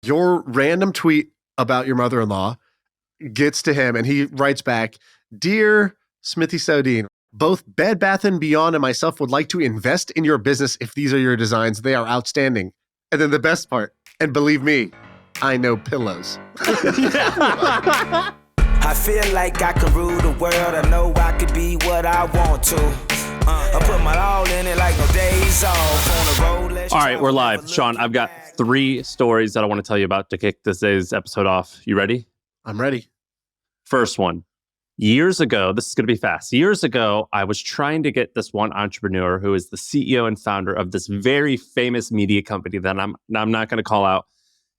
Your random tweet about your mother-in-law gets to him and he writes back, "Dear Smithy Sodine, both Bed Bath & Beyond and myself would like to invest in your business if these are your designs. They are outstanding." And then the best part, "And believe me, I know pillows." I feel like I can rule the world. I know I could be what I want to. I put my all in it like no days off on the road. All right, we're live. Shaan, I've got 3 stories that I want to tell you about to kick this day's episode off. You ready? I'm ready. First one. Years ago, this is going to be fast. Years ago, I was trying to get this one entrepreneur who is the CEO and founder of this very famous media company that I'm not going to call out.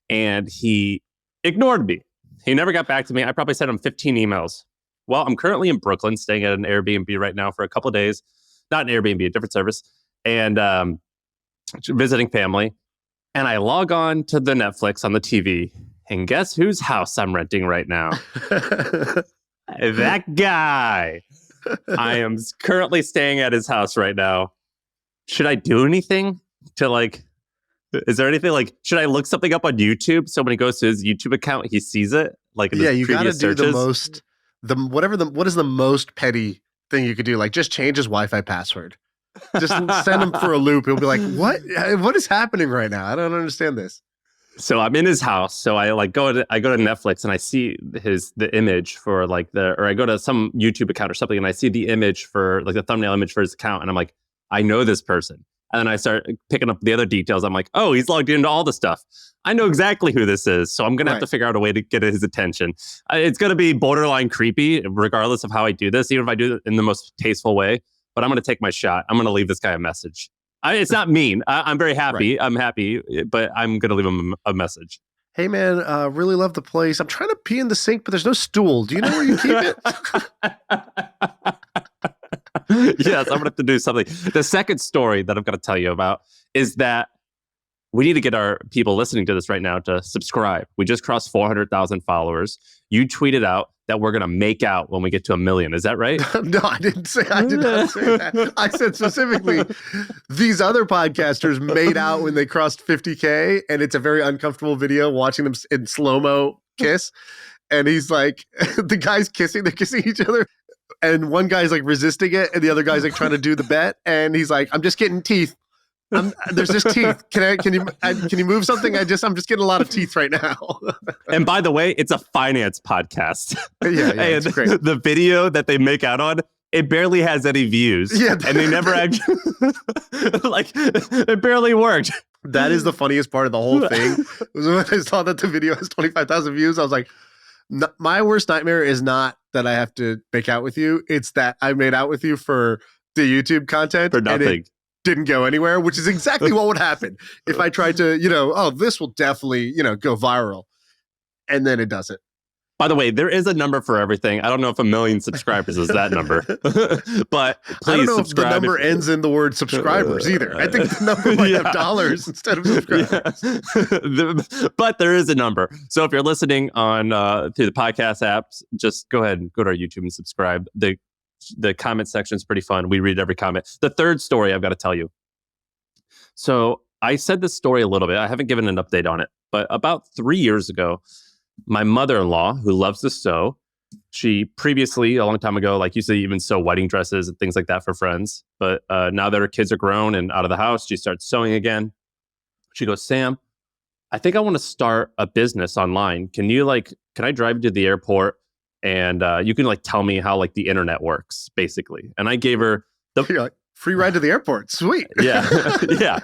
And he ignored me. He never got back to me. I probably sent him 15 emails. Well, I'm currently in Brooklyn, staying at an Airbnb right now for a couple of days. Not an Airbnb, a different service. And visiting family. And I log on to the Netflix on the TV. And guess whose house I'm renting right now? That guy. I am currently staying at his house right now. Should I do anything to is there anything should I look something up on YouTube so when he goes to his YouTube account, he sees it? You got to do what is the most petty thing you could do? Just change his Wi-Fi password. Just send him for a loop. He'll be like, what is happening right now? I don't understand this. So I'm in his house. So I go to Netflix and I see the image for or I go to some YouTube account or something and I see the image for the thumbnail image for his account. And I'm like, I know this person. And then I start picking up the other details. I'm like, oh, he's logged into all the stuff. I know exactly who this is. So I'm going to have to figure out a way to get his attention. It's going to be borderline creepy, regardless of how I do this, even if I do it in the most tasteful way. But I'm going to take my shot. I'm going to leave this guy a message. It's not mean. I'm very happy. Right. I'm happy, but I'm going to leave him a message. Hey, man, really love the place. I'm trying to pee in the sink, but there's no stool. Do you know where you keep it? Yes, I'm going to have to do something. The second story that I'm going to tell you about is that we need to get our people listening to this right now to subscribe. We just crossed 400,000 followers. You tweeted out that we're going to make out when we get to 1 million. Is that right? No, I did not say that. I said specifically, these other podcasters made out when they crossed 50K, and it's a very uncomfortable video watching them in slow-mo kiss. And he's like, the guy's kissing, they're kissing each other. And one guy's resisting it, and the other guy's trying to do the bet. And he's like, I'm just getting teeth. There's just teeth. Can you move something? I'm just getting a lot of teeth right now. And by the way, it's a finance podcast. Yeah, and it's great. The video that they make out on, it barely has any views. Yeah, and they never actually it barely worked. That is the funniest part of the whole thing. Was when I saw that the video has 25,000 views. I was like, my worst nightmare is not that I have to make out with you. It's that I made out with you for the YouTube content. For nothing. Didn't go anywhere, which is exactly what would happen if I tried to, this will definitely, go viral. And then it doesn't. By the way, there is a number for everything. I don't know if 1 million subscribers is that number, but please I don't know subscribe. If the number ends in the word subscribers either. I think the number might have dollars instead of subscribers. Yeah. But there is a number. So if you're listening on through the podcast apps, just go ahead and go to our YouTube and subscribe. The comment section is pretty fun. We read every comment. The third story I've got to tell you. So I said this story a little bit. I haven't given an update on it. But about 3 years ago, my mother-in-law, who loves to sew, she previously, a long time ago, used to even sew wedding dresses and things like that for friends. But now that her kids are grown and out of the house, she starts sewing again. She goes, Sam, I think I want to start a business online. Can I drive you to the airport? And you can tell me how the internet works, basically. And I gave her free ride to the airport. Sweet. Yeah. Yeah.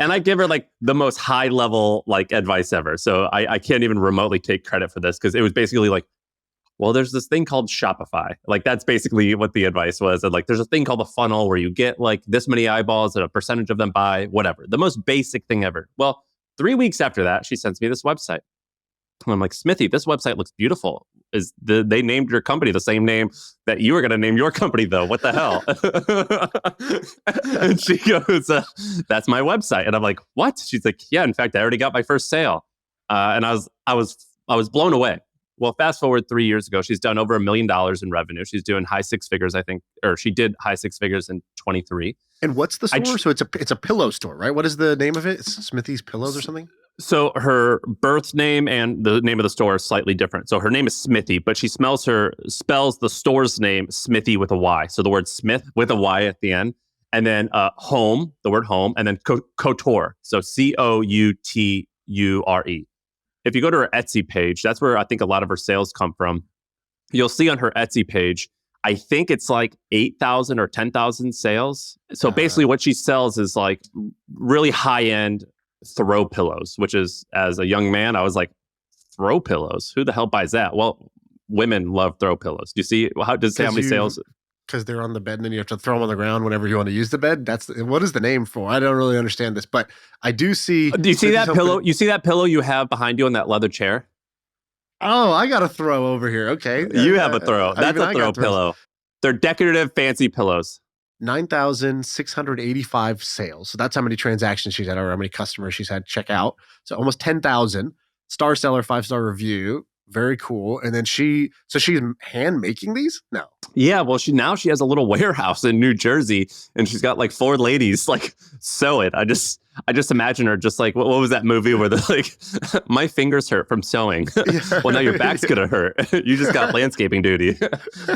And I give her the most high level advice ever. So I can't even remotely take credit for this because it was basically well, there's this thing called Shopify. That's basically what the advice was. And there's a thing called the funnel where you get this many eyeballs and a percentage of them buy, whatever. The most basic thing ever. Well, 3 weeks after that, she sends me this website. And I'm like, Smithy, this website looks beautiful. They named your company the same name that you were going to name your company, though. What the hell? And she goes, that's my website. And I'm like, what? She's like, yeah, in fact, I already got my first sale. And I was blown away. Well, fast forward 3 years ago, she's done over $1 million in revenue. She's doing high six figures, I think, or she did high six figures in 23. And what's the store? So it's a pillow store, right? What is the name of it? It's Smithy's Pillows or something? So her birth name and the name of the store is slightly different. So her name is Smithy, but she spells the store's name Smithy with a Y. So the word Smith with a Y at the end. And then home, the word home, and then couture. So Couture. If you go to her Etsy page, that's where I think a lot of her sales come from. You'll see on her Etsy page, I think it's like 8,000 or 10,000 sales. So basically what she sells is like really high-end throw pillows, which is, as a young man, I was like, throw pillows? Who the hell buys that? Well, women love throw pillows. Do you see how many sales? Because they're on the bed and then you have to throw them on the ground whenever you want to use the bed. What is the name for? I don't really understand this, but I do see. Do you see that pillow? You see that pillow you have behind you on that leather chair? Oh, I got a throw over here. Okay. You have a throw. That's a throw pillow. They're decorative, fancy pillows. 9,685 sales. So that's how many transactions she's had or how many customers she's had check out. So almost 10,000. Star seller, 5-star review. Very cool. And then she's hand making these? No. Yeah, well, she has a little warehouse in New Jersey, and she's got like 4 ladies like sew it. I just imagine her just like, what was that movie where they're like, my fingers hurt from sewing. Well, now your back's gonna hurt. You just got landscaping duty.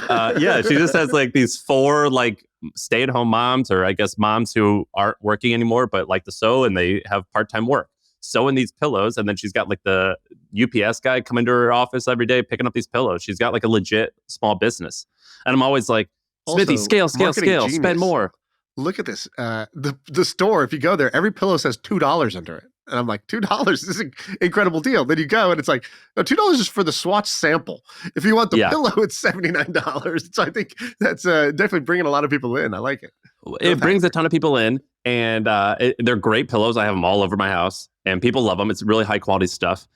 Yeah, she just has like these 4 like stay-at-home moms, or I guess moms who aren't working anymore but like to sew, and they have part-time work sewing these pillows. And then she's got like the UPS guy coming to her office every day picking up these pillows. She's got like a legit small business. And I'm always like, Smithy, scale, genius. Spend more. Look at this. The store, if you go there, every pillow says $2 under it. And I'm like, $2? This is an incredible deal. Then you go and it's like, no, $2 is for the swatch sample. If you want the pillow, it's $79. So I think that's definitely bringing a lot of people in. I like it. It brings a ton of people in, and they're great pillows. I have them all over my house, and people love them. It's really high quality stuff.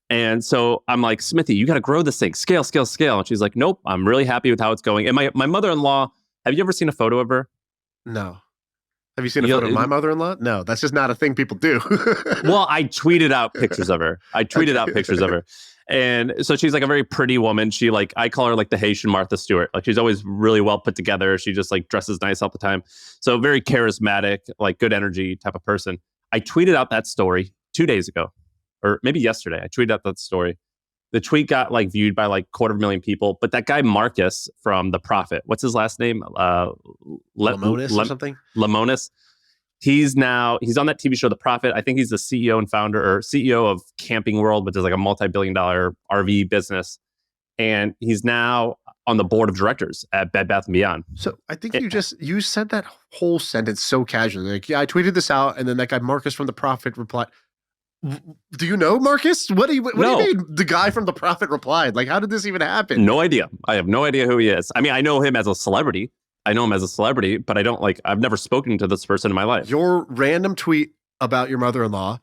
And so I'm like, Smithy, you got to grow this thing. Scale. And she's like, nope, I'm really happy with how it's going. And my mother-in-law, have you ever seen a photo of her? No. Have you seen a photo of my mother-in-law? No, that's just not a thing people do. Well, I tweeted out pictures of her. And so she's like a very pretty woman. She like, I call her like the Haitian Martha Stewart. Like she's always really well put together. She just like dresses nice all the time. So very charismatic, like good energy type of person. I tweeted out that story 2 days ago, or maybe yesterday. I tweeted out that story. The tweet got like viewed by like 250,000 people. But that guy Marcus from The Prophet, what's his last name? Lemonis or something? Lemonis. He's on that TV show, The Prophet. I think he's the CEO and founder or CEO of Camping World, which is like a multi-billion-dollar RV business. And he's now on the board of directors at Bed Bath & Beyond. So I think you said that whole sentence so casually. Like, yeah, I tweeted this out, and then that guy Marcus from The Prophet replied. Do you know Marcus? What do you mean the guy from The Prophet replied? Like, how did this even happen? No idea. I have no idea who he is. I mean, I know him as a celebrity. But I don't I've never spoken to this person in my life. Your random tweet about your mother-in-law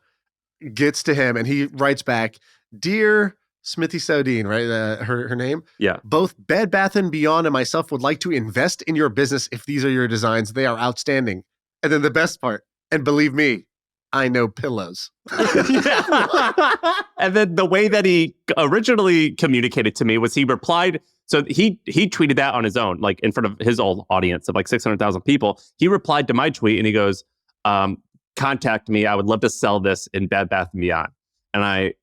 gets to him and he writes back, Dear Smithy Sodine, right? Her name? Yeah. Both Bed Bath & Beyond and myself would like to invest in your business if these are your designs. They are outstanding. And then the best part, and believe me, I know pillows. And then the way that he originally communicated to me was he replied. So he tweeted that on his own, like in front of his old audience of like 600,000 people. He replied to my tweet and he goes, contact me. I would love to sell this in Bed Bath & Beyond. And I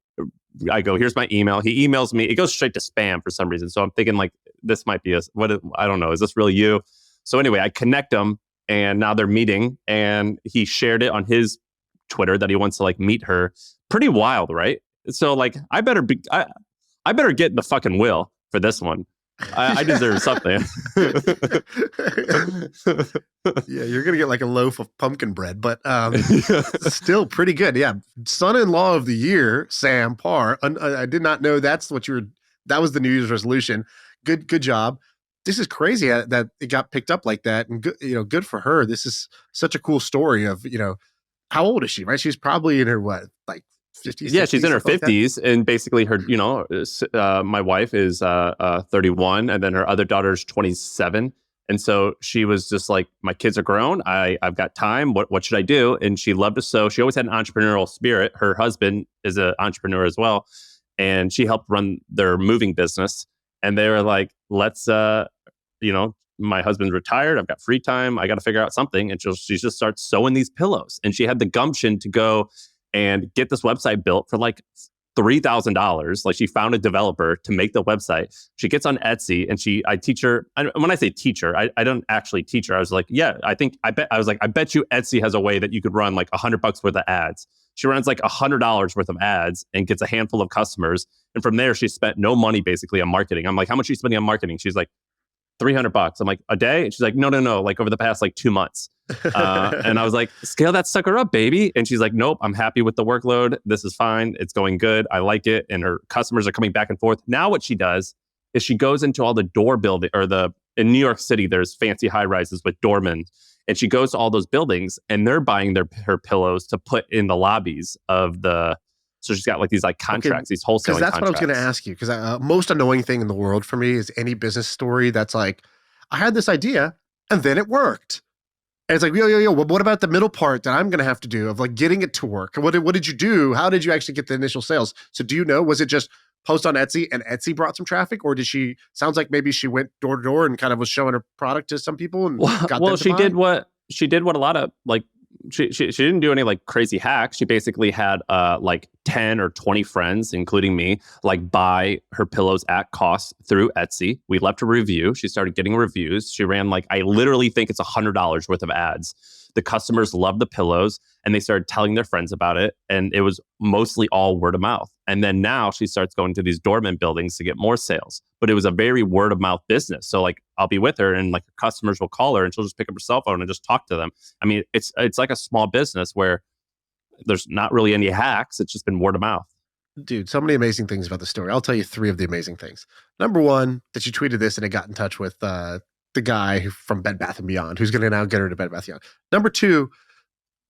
go, here's my email. He emails me. It goes straight to spam for some reason. So I'm thinking like, this might be I don't know. Is this really you? So anyway, I connect them and now they're meeting and he shared it on his Twitter that he wants to like meet her. Pretty wild, right? So like, I better get in the fucking will for this one. I deserve something. Yeah, you're gonna get like a loaf of pumpkin bread, but still pretty good. Yeah, son-in-law of the year, Sam Parr. I did not know that was the New Year's resolution. Good job. This is crazy that it got picked up like that, and good for her. This is such a cool story of how old is she? Right, she's probably in her 50s. Yeah, she's in her 50s, and basically her, my wife is 31, and then her other daughter's 27, and so she was just like, my kids are grown, I've got time. What should I do? And she loved to sew. She always had an entrepreneurial spirit. Her husband is an entrepreneur as well, and she helped run their moving business. And they were like, let's, my husband's retired. I've got free time. I got to figure out something. And she just starts sewing these pillows. And she had the gumption to go and get this website built for like $3,000. Like she found a developer to make the website. She gets on Etsy and I teach her. When I say teach her, I don't actually teach her. I was like, yeah, I bet you Etsy has a way that you could run like $100 worth of ads. She runs like $100 worth of ads and gets a handful of customers. And from there, she spent no money basically on marketing. I'm like, how much are you spending on marketing? She's like, $300. I'm like, a day? And she's like, no, like over the past like 2 months. And I was like, scale that sucker up, baby. And she's like, nope, I'm happy with the workload. This is fine. It's going good. I like it. And her customers are coming back and forth. Now what she does is she goes into all the door building in New York City, there's fancy high rises with doormen. And she goes to all those buildings and they're buying her pillows to put in the lobbies of so she's got like these like contracts, these wholesaling Because that's contracts. what I was going to ask you. Because most annoying thing in the world for me is any business story that's like, I had this idea and then it worked. And it's like, yo, well, what about the middle part that I'm going to have to do of like getting it to work? What did you do? How did you actually get the initial sales? So do you know, was it just post on Etsy and Etsy brought some traffic? Or sounds like maybe she went door to door and kind of was showing her product to some people and got them to buy? She did what a lot of like, she didn't do any like crazy hacks. She basically had like 10 or 20 friends, including me, like buy her pillows at cost through Etsy. We left a review. She started getting reviews. She ran like, I literally think it's $100 worth of ads. The customers loved the pillows and they started telling their friends about it. And it was mostly all word of mouth. And then now she starts going to these doorman buildings to get more sales. But it was a very word of mouth business. So like I'll be with her and like her customers will call her and she'll just pick up her cell phone and just talk to them. I mean, it's like a small business where there's not really any hacks. It's just been word of mouth. Dude, so many amazing things about the story. I'll tell you 3 of the amazing things. Number 1, that you tweeted this and it got in touch with the guy from Bed Bath & Beyond, who's going to now get her to Bed Bath & Beyond. Number 2,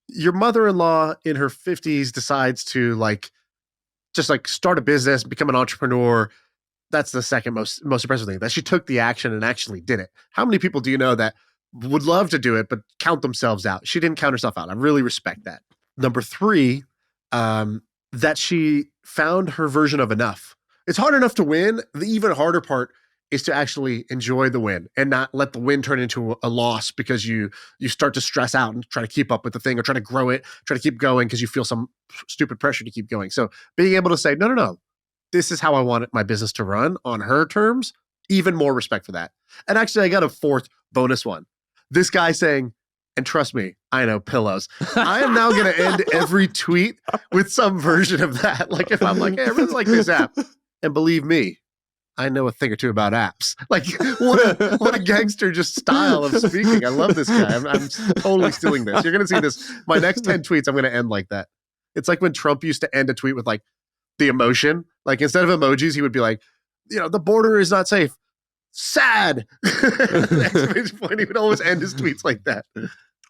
your mother-in-law in her 50s decides to just start a business, become an entrepreneur. That's the second most impressive thing, that she took the action and actually did it. How many people do you know that would love to do it, but count themselves out? She didn't count herself out. I really respect that. Number 3, that she found her version of enough. It's hard enough to win. The even harder part is to actually enjoy the win and not let the win turn into a loss because you start to stress out and try to keep up with the thing or try to grow it, try to keep going because you feel some stupid pressure to keep going. So being able to say, no, this is how I want my business to run on her terms, even more respect for that. And actually, I got a 4th bonus one. This guy saying, and trust me, I know pillows. I am now going to end every tweet with some version of that. Like if I'm like, hey, I really like this app. And believe me, I know a thing or two about apps. Like what a gangster just style of speaking. I love this guy. I'm totally stealing this. You're going to see this. My next 10 tweets, I'm going to end like that. It's like when Trump used to end a tweet with like the emotion. Like instead of emojis, he would be like, the border is not safe. Sad. Exclamation point. He would always end his tweets like that.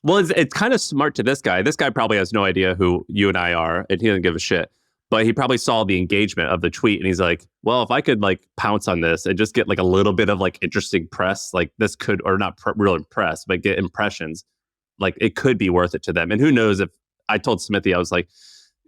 Well, it's kind of smart to this guy. This guy probably has no idea who you and I are, and he doesn't give a shit. But he probably saw the engagement of the tweet, and he's like, well, if I could like pounce on this and just get like a little bit of like interesting press, like this could, or not real press, but get impressions, like it could be worth it to them. And who knows if, I told Smithy, I was like,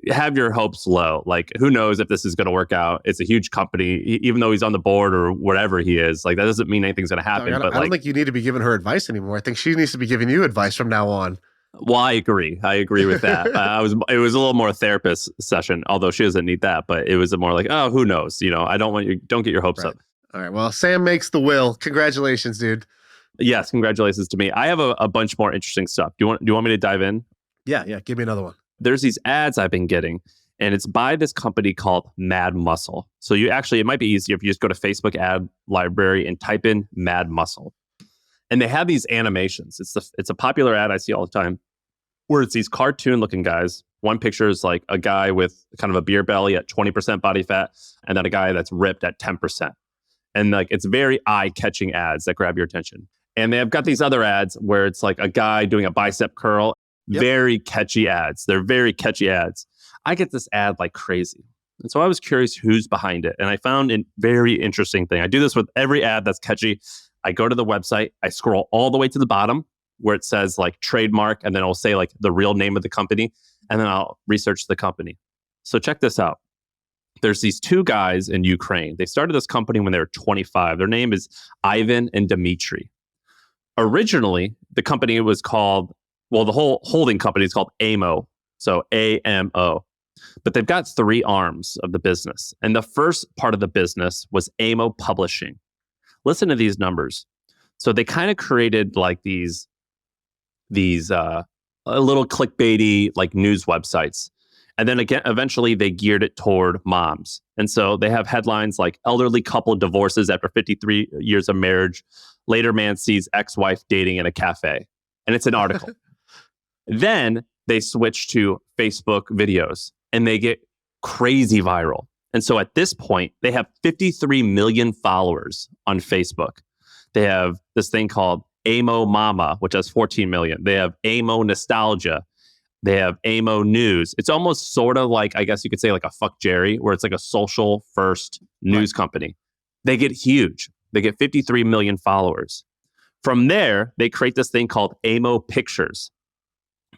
have your hopes low. Like, who knows if this is going to work out? It's a huge company, even though he's on the board or whatever he is. Like, that doesn't mean anything's going to happen. I don't think you need to be giving her advice anymore. I think she needs to be giving you advice from now on. Well, I agree with that. It was a little more therapist session, although she doesn't need that. But it was more like, oh, who knows? Don't get your hopes up. All right. Well, Sam makes the will. Congratulations, dude. Yes, congratulations to me. I have a bunch more interesting stuff. Do you want me to dive in? Yeah. Give me another one. There's these ads I've been getting, and it's by this company called Mad Muscle. So it might be easier if you just go to Facebook ad library and type in Mad Muscle. And they have these animations. It's a popular ad I see all the time where it's these cartoon looking guys. One picture is like a guy with kind of a beer belly at 20% body fat, and then a guy that's ripped at 10%. And like it's very eye-catching ads that grab your attention. And they've got these other ads where it's like a guy doing a bicep curl. Yep. Very catchy ads. They're very catchy ads. I get this ad like crazy. And so I was curious who's behind it. And I found a very interesting thing. I do this with every ad that's catchy. I go to the website, I scroll all the way to the bottom where it says like trademark, and then I'll say like the real name of the company, and then I'll research the company. So check this out. There's these 2 guys in Ukraine. They started this company when they were 25. Their name is Ivan and Dmitry. Originally, the company was called, the whole holding company is called AMO. So AMO. But they've got three arms of the business. And the first part of the business was AMO Publishing. Listen to these numbers. So they kind of created like these a little clickbaity like news websites. And then again, eventually they geared it toward moms. And so they have headlines like elderly couple divorces after 53 years of marriage. Later man sees ex-wife dating in a cafe. And it's an article. Then they switch to Facebook videos and they get crazy viral. And so at this point, they have 53 million followers on Facebook. They have this thing called AMO Mama, which has 14 million. They have AMO Nostalgia. They have AMO News. It's almost sort of like, I guess you could say like a Fuck Jerry, where it's like a social first news company. They get huge. They get 53 million followers. From there, they create this thing called AMO Pictures.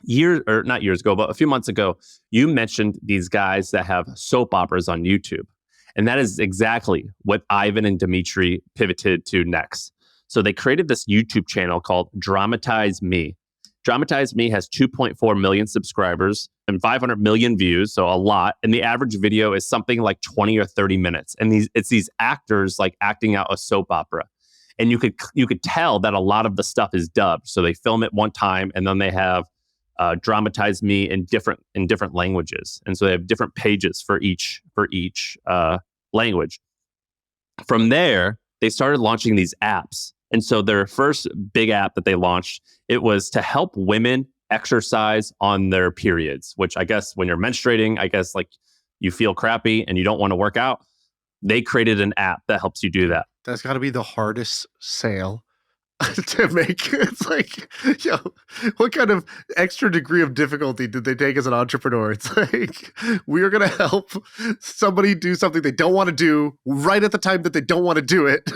Not years ago, but a few months ago, you mentioned these guys that have soap operas on YouTube. And that is exactly what Ivan and Dimitri pivoted to next. So they created this YouTube channel called Dramatize Me. Dramatize Me has 2.4 million subscribers and 500 million views, so a lot. And the average video is something like 20 or 30 minutes. And it's these actors like acting out a soap opera. And you could tell that a lot of the stuff is dubbed. So they film it one time and then they have Dramatize Me in different languages. And so they have different pages for each language. From there, they started launching these apps. And so their first big app that they launched, it was to help women exercise on their periods, which I guess when you're menstruating, I guess like you feel crappy and you don't want to work out. They created an app that helps you do that. That's got to be the hardest sale to make. It's like, what kind of extra degree of difficulty did they take as an entrepreneur? It's like, we are going to help somebody do something they don't want to do right at the time that they don't want to do it.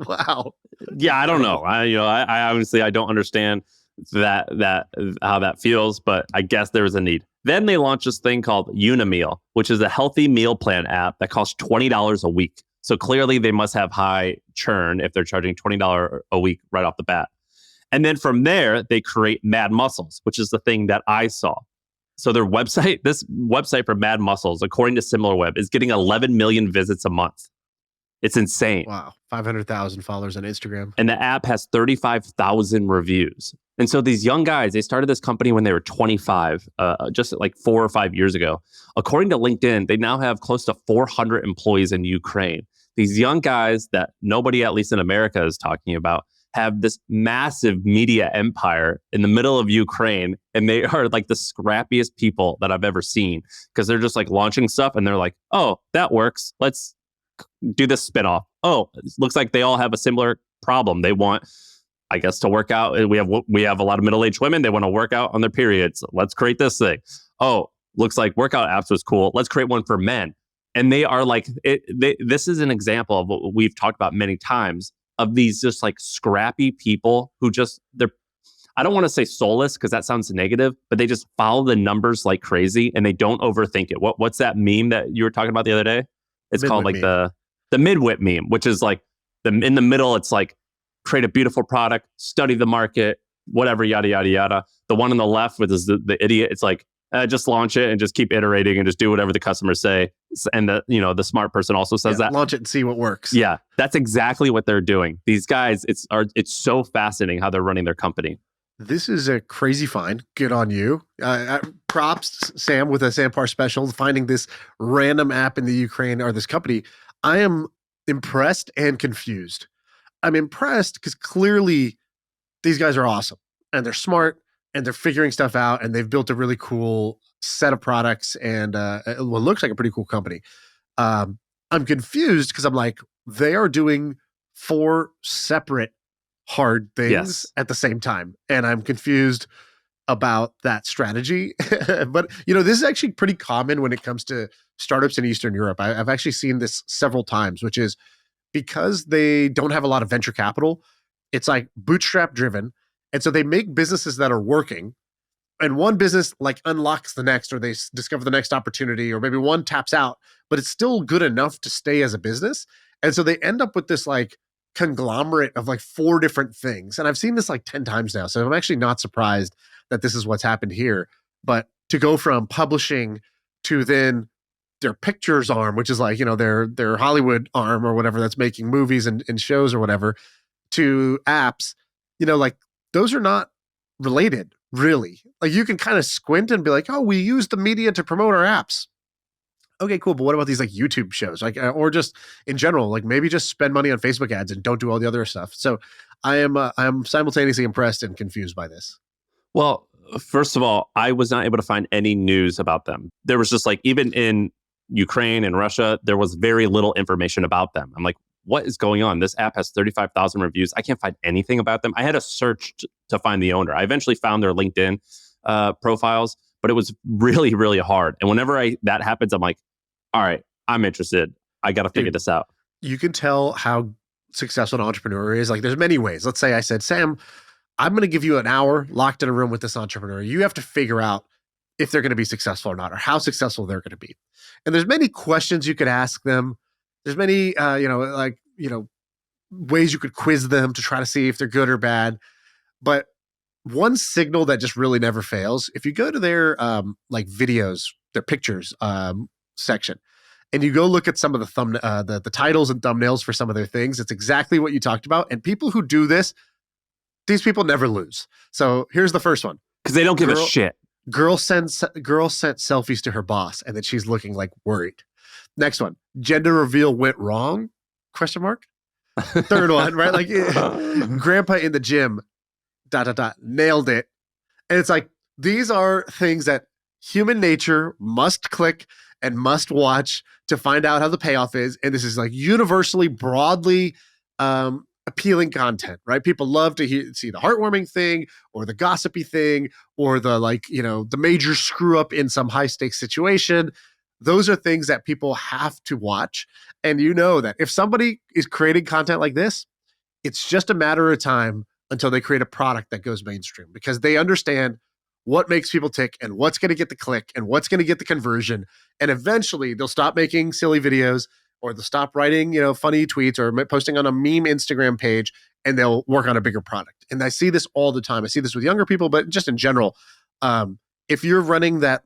Wow. Yeah, I don't know. I obviously I don't understand that how that feels, but I guess there is a need. Then they launched this thing called Unimeal, which is a healthy meal plan app that costs $20 a week. So clearly they must have high churn if they're charging $20 a week right off the bat. And then from there, they create Mad Muscles, which is the thing that I saw. So their website, this website for Mad Muscles, according to SimilarWeb, is getting 11 million visits a month. It's insane. Wow. 500,000 followers on Instagram. And the app has 35,000 reviews. And so these young guys, they started this company when they were 25, just like 4 or 5 years ago. According to LinkedIn, they now have close to 400 employees in Ukraine. These young guys that nobody, at least in America, is talking about, have this massive media empire in the middle of Ukraine. And they are like the scrappiest people that I've ever seen, because they're just like launching stuff and they're like, oh, that works. Let's do this spinoff. Oh, it looks like they all have a similar problem. They want, I guess, to work out. We have a lot of middle-aged women. They want to work out on their periods. Let's create this thing. Oh, looks like workout apps was cool. Let's create one for men. And they are like, this is an example of what we've talked about many times, of these just like scrappy people who just, I don't want to say soulless because that sounds negative, but they just follow the numbers like crazy and they don't overthink it. What's that meme that you were talking about the other day? It's called like the midwit meme, which is like in the middle, it's like create a beautiful product, study the market, whatever, yada, yada, yada. The one on the left with the idiot, it's like, just launch it and just keep iterating and just do whatever the customers say. And the smart person also says that. Launch it and see what works. Yeah, that's exactly what they're doing. These guys, it's so fascinating how they're running their company. This is a crazy find. Good on you. Props, Sam, with a Sampar special, finding this random app in the Ukraine or this company. I am impressed and confused. I'm impressed because clearly these guys are awesome and they're smart and they're figuring stuff out and they've built a really cool set of products and what looks like a pretty cool company. I'm confused because I'm like, they are doing 4 separate hard things at the same time. And I'm confused about that strategy. But, this is actually pretty common when it comes to startups in Eastern Europe. I've actually seen this several times, which is because they don't have a lot of venture capital. It's like bootstrap driven. And so they make businesses that are working, and one business like unlocks the next, or they discover the next opportunity, or maybe one taps out, but it's still good enough to stay as a business. And so they end up with this like conglomerate of like 4 different things. And I've seen this like 10 times now. So I'm actually not surprised that this is what's happened here. But to go from publishing to then their pictures arm, which is like, their Hollywood arm or whatever that's making movies and shows or whatever, to apps, like those are not related really. Like you can kind of squint and be like, oh, we use the media to promote our apps. Okay, cool. But what about these like YouTube shows, like, or just in general, like maybe just spend money on Facebook ads and don't do all the other stuff. So I'm simultaneously impressed and confused by this. Well, first of all, I was not able to find any news about them. There was just like, even in Ukraine and Russia, there was very little information about them. I'm like, what is going on? This app has 35,000 reviews. I can't find anything about them. I had to search to find the owner. I eventually found their LinkedIn profiles, but it was really, really hard. And whenever that happens, I'm like, all right, I'm interested. I got to figure this out. You can tell how successful an entrepreneur is. Like there's many ways. Let's say I said, Sam, I'm going to give you an hour locked in a room with this entrepreneur. You have to figure out if they're going to be successful or not, or how successful they're going to be. And there's many questions you could ask them. There's many, ways you could quiz them to try to see if they're good or bad. But one signal that just really never fails, if you go to their videos, their pictures section, and you go look at some of the the titles and thumbnails for some of their things, it's exactly what you talked about. And people who do this, these people never lose. So here's the first one. Because they don't give a shit. Girl sent selfies to her boss, and that she's looking like worried. Next one, gender reveal went wrong? ? Third one, right? Like grandpa in the gym, ... nailed it. And it's like, these are things that human nature must click and must watch to find out how the payoff is. And this is like universally, broadly appealing content, right? People love to see the heartwarming thing or the gossipy thing or the the major screw up in some high stakes situation. Those are things that people have to watch. And you know that if somebody is creating content like this, it's just a matter of time until they create a product that goes mainstream, because they understand what makes people tick and what's going to get the click and what's going to get the conversion. And eventually they'll stop making silly videos, or they'll stop writing, funny tweets or posting on a meme Instagram page, and they'll work on a bigger product. And I see this all the time. I see this with younger people, but just in general, if you're running that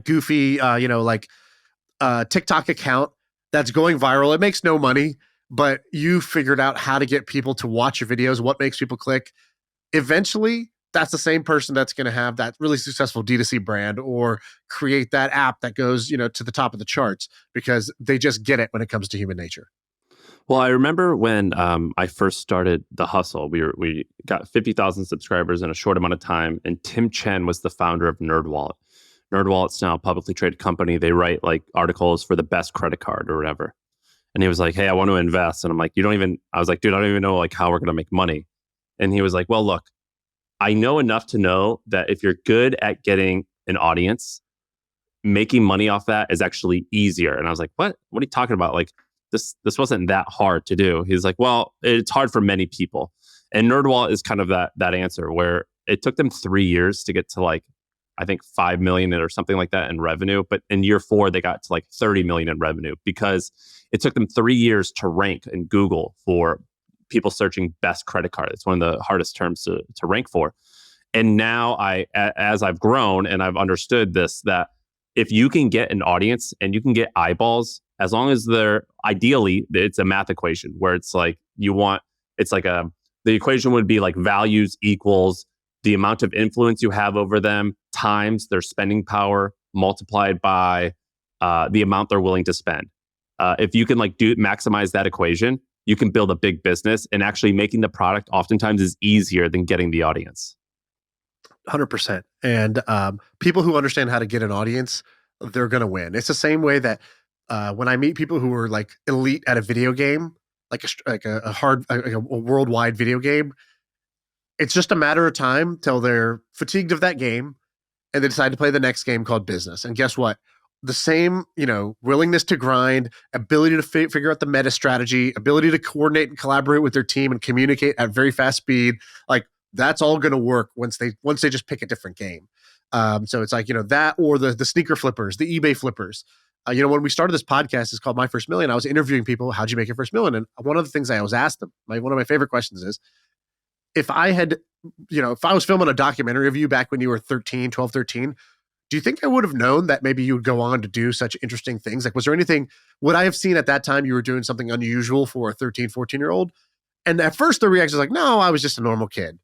goofy, TikTok account that's going viral, it makes no money, but you figured out how to get people to watch your videos, what makes people click. Eventually, that's the same person that's going to have that really successful D2C brand or create that app that goes, to the top of the charts, because they just get it when it comes to human nature. Well, I remember when I first started The Hustle, we got 50,000 subscribers in a short amount of time, and Tim Chen was the founder of NerdWallet. NerdWallet's now a publicly traded company. They write like articles for the best credit card or whatever. And he was like, hey, I want to invest. And I'm like, I was like, dude, I don't even know like how we're going to make money. And he was like, well, look, I know enough to know that if you're good at getting an audience, making money off that is actually easier. And I was like, what are you talking about? Like this wasn't that hard to do. He's like, well, it's hard for many people. And NerdWallet is kind of that answer, where it took them 3 years to get to like, I think 5 million or something like that in revenue. But in year 4, they got to like 30 million in revenue, because it took them 3 years to rank in Google for people searching best credit card. It's one of the hardest terms to rank for. And now as I've grown and I've understood this, that if you can get an audience and you can get eyeballs, as long as ideally it's a math equation where it's like the equation would be like values equals the amount of influence you have over them times their spending power multiplied by the amount they're willing to spend. If you can maximize that equation, you can build a big business, and actually making the product oftentimes is easier than getting the audience. 100%. And people who understand how to get an audience, they're going to win. It's the same way that when I meet people who are like elite at a video game, like a worldwide video game, it's just a matter of time till they're fatigued of that game and they decide to play the next game called business. And guess what? The same, willingness to grind, ability to figure out the meta strategy, ability to coordinate and collaborate with their team and communicate at very fast speed. Like that's all going to work once they just pick a different game. So it's like, that, or the sneaker flippers, the eBay flippers. When we started this podcast, it's called My First Million. I was interviewing people. How'd you make your first million? And one of the things I always asked them, one of my favorite questions is, if I was filming a documentary of you back when you were 13, do you think I would have known that maybe you would go on to do such interesting things? Like, was there anything, would I have seen at that time you were doing something unusual for a 13, 14-year-old? And at first the reaction is like, no, I was just a normal kid.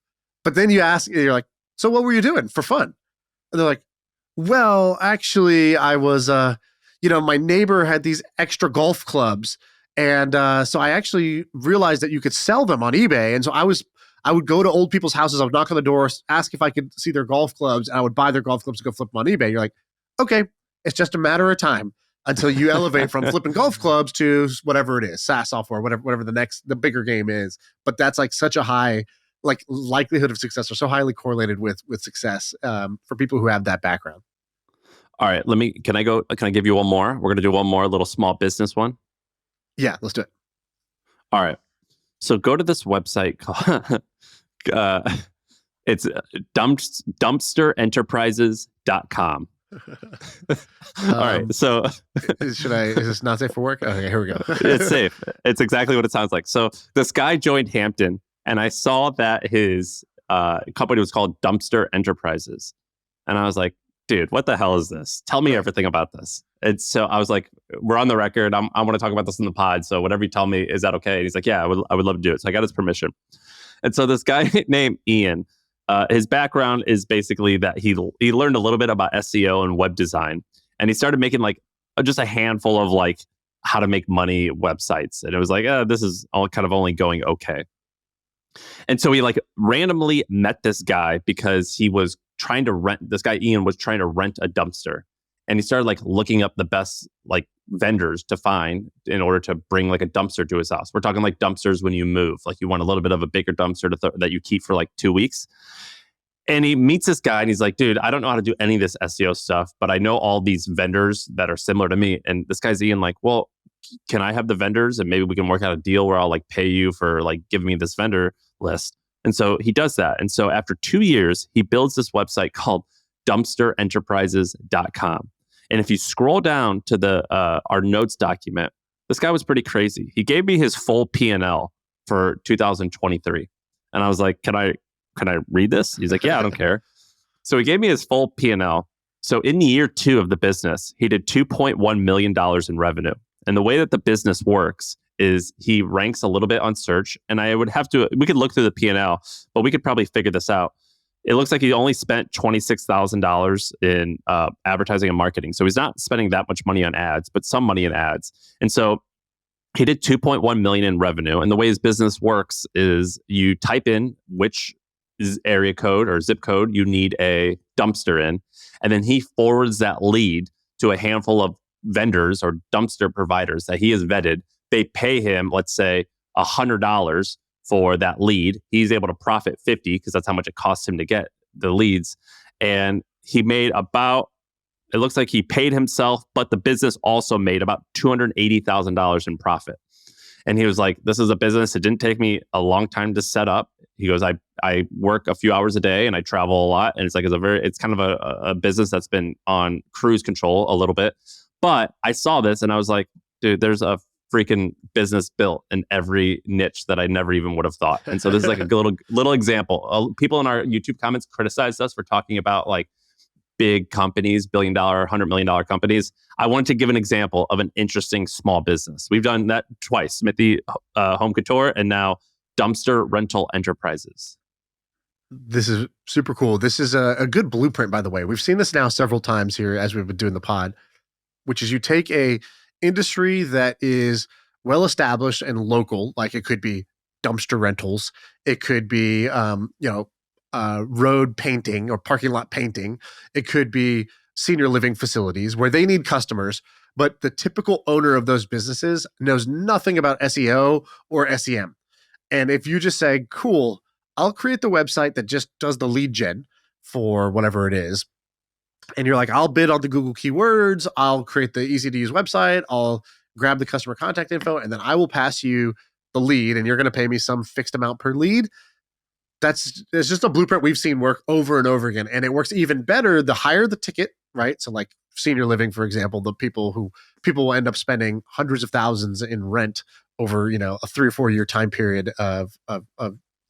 But then you ask, you're like, so what were you doing for fun? And they're like, well, actually I was, my neighbor had these extra golf clubs. And so I actually realized that you could sell them on eBay. And so I would go to old people's houses. I would knock on the doors, ask if I could see their golf clubs, and I would buy their golf clubs and go flip them on eBay. You're like, okay, it's just a matter of time until you elevate from flipping golf clubs to whatever it is, SaaS software, whatever the bigger game is. But that's like such a high likelihood of success, or so highly correlated with success for people who have that background. All right, can I give you one more? We're going to do one more little small business one. Yeah, let's do it. All right. So go to this website called it's dumpsterenterprises.com. All right. So is this not safe for work? Okay, here we go. It's safe. It's exactly what it sounds like. So this guy joined Hampton, and I saw that his company was called Dumpster Enterprises. And I was like, dude, what the hell is this? Tell me everything about this. And so I was like, we're on the record. I want to talk about this in the pod. So whatever you tell me, is that okay? And he's like, yeah, I would love to do it. So I got his permission. And so this guy named Ian, his background is basically that he learned a little bit about SEO and web design. And he started making just a handful of how to make money websites. And it was like, this is all kind of only going okay. And so he randomly met this guy because he was trying to rent, this guy Ian was trying to rent a dumpster. And he started looking up the best vendors to find in order to bring a dumpster to his house. We're talking dumpsters when you move, you want a little bit of a bigger dumpster that you keep for 2 weeks. And he meets this guy and he's like, dude, I don't know how to do any of this SEO stuff, but I know all these vendors that are similar to me. And this guy's Ian well, can I have the vendors and maybe we can work out a deal where I'll pay you for giving me this vendor list. And so he does that. And so after 2 years, he builds this website called dumpsterenterprises.com. And if you scroll down to our notes document, this guy was pretty crazy. He gave me his full P&L for 2023. And I was like, can I read this? He's like, yeah, I don't care. So he gave me his full P&L. So in year 2 of the business, he did $2.1 million in revenue. And the way that the business works is he ranks a little bit on search. And we could look through the P&L, but we could probably figure this out. It looks like he only spent $26,000 in advertising and marketing. So he's not spending that much money on ads, but some money in ads. And so he did $2.1 million in revenue. And the way his business works is you type in which area code or zip code you need a dumpster in, and then he forwards that lead to a handful of vendors or dumpster providers that he has vetted. They pay him, let's say, $100 for that lead. He's able to profit 50 because that's how much it costs him to get the leads. And he made it looks like he paid himself, but the business also made about $280,000 in profit. And he was like, this is a business. It didn't take me a long time to set up. He goes, I work a few hours a day and I travel a lot. And it's kind of a business that's been on cruise control a little bit. But I saw this and I was like, dude, there's a freaking business built in every niche that I never even would have thought. And so this is a little example. People in our YouTube comments criticized us for talking about big companies, $1 billion, $100 million companies. I wanted to give an example of an interesting small business. We've done that twice, Smithy Home Couture and now Dumpster Rental Enterprises. This is super cool. This is a good blueprint, by the way. We've seen this now several times here as we've been doing the pod, which is you take a industry that is well established and local, like it could be dumpster rentals, it could be road painting or parking lot painting, it could be senior living facilities where they need customers, but the typical owner of those businesses knows nothing about SEO or SEM. And if you just say, cool, I'll create the website that just does the lead gen for whatever it is, and you're like, I'll bid on the Google keywords, I'll create the easy to use website, I'll grab the customer contact info, and then I will pass you the lead and you're going to pay me some fixed amount per lead. It's just a blueprint we've seen work over and over again. And it works even better the higher the ticket, right? So like senior living, for example, the people will end up spending hundreds of thousands in rent over, a 3 or 4 year time period of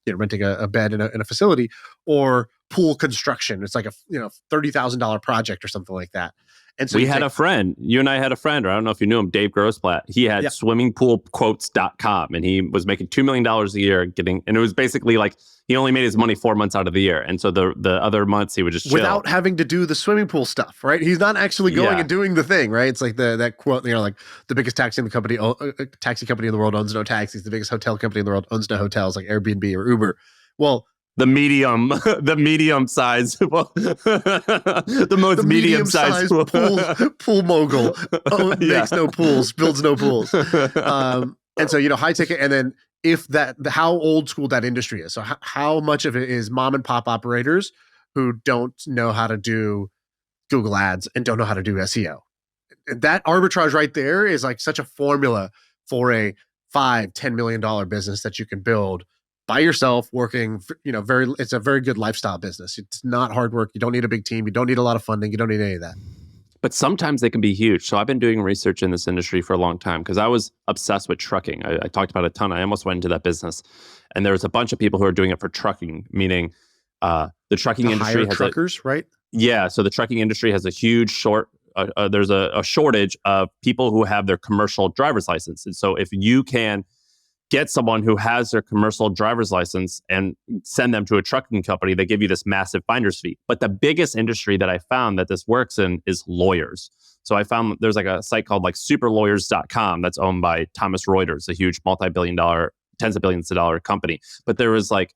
renting a bed in a facility, or pool construction. It's like a $30,000 project or something like that. And so we had a friend, you and I had a friend, or I don't know if you knew him, Dave Grossblatt. He had swimmingpoolquotes.com, and he was making $2 million a year and it was basically like he only made his money 4 months out of the year. And so the other months he would just chill. Without having to do the swimming pool stuff, right? He's not actually going and doing the thing, right? It's like that quote, like the biggest taxi company in the world owns no taxis. The biggest hotel company in the world owns no hotels, like Airbnb or Uber. Well, the medium size, the most medium size pool mogul makes no pools, builds no pools. And so, high ticket. And then how old school that industry is. So how much of it is mom and pop operators who don't know how to do Google ads and don't know how to do SEO. That arbitrage right there is like such a formula for a $5-10 million business that you can build by yourself, working, it's a very good lifestyle business. It's not hard work. You don't need a big team. You don't need a lot of funding. You don't need any of that. But sometimes they can be huge. So I've been doing research in this industry for a long time because I was obsessed with trucking. I talked about it a ton. I almost went into that business. And there's a bunch of people who are doing it for trucking, meaning the trucking industry has truckers, right? Yeah. So the trucking industry has a huge there's a shortage of people who have their commercial driver's license. And so if you can get someone who has their commercial driver's license and send them to a trucking company, they give you this massive finder's fee. But the biggest industry that I found that this works in is lawyers. So I found there's like a site called like superlawyers.com that's owned by Thomas Reuters, a huge multi-billion-dollar, tens of billions of dollar company. But there was like